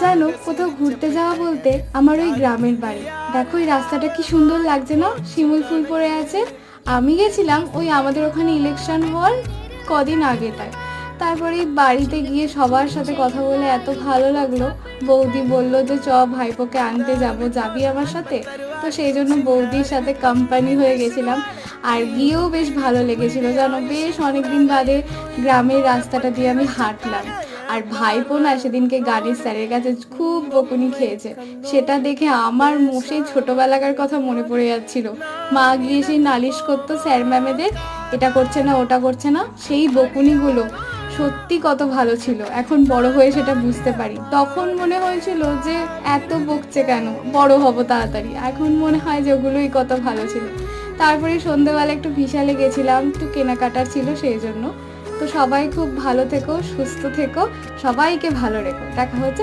জানো, কোথাও ঘুরতে যাওয়া বলতে আমার ওই গ্রামের বাড়ি। দেখো এই রাস্তাটা কি সুন্দর লাগছে না, শিমুল ফুল পড়ে আছে। আমি গেছিলাম ওই আমাদের ওখানে ইলেকশন হওয়ার কদিন আগেটায়। তারপরে এই বাড়িতে গিয়ে সবার সাথে কথা বলে এত ভালো লাগলো। বৌদি বলল যে চ ভাইপোকে আনতে যাব, যাবি আমার সাথে? তো সেই জন্য বৌদির সাথে কোম্পানি হয়ে গেছিলাম। আর গিয়েও বেশ ভালো লেগেছিল জানো, বেশ অনেকদিন বাদে গ্রামের রাস্তাটা দিয়ে আমি হাঁটলাম। আর ভাইপো না সেদিনকে গানের স্যারের কাছে খুব বকুনি খেয়েছে। সেটা দেখে আমার সেই ছোটবেলাকার কথা মনে পড়ে যাচ্ছিল। মা গিয়ে সেই নালিশ করতো স্যার ম্যামেদের, এটা করছে না ওটা করছে না, সেই বকুনিগুলো সত্যি কত ভালো ছিল। এখন বড় হয়ে সেটা বুঝতে পারি। তখন মনে হয়েছিল যে এত বকছে কেন, বড় হব তাড়াতাড়ি। এখন মনে হয় যে ওগুলোই কত ভালো ছিল। তারপরে সন্ধ্যেবেলা একটু বিশালে গেছিলাম, একটু কেনাকাটার ছিল সেই জন্য। তো সবাই খুব ভালো থেকো, সুস্থ থেকো, সবাইকে ভালো রেখো। দেখা হচ্ছে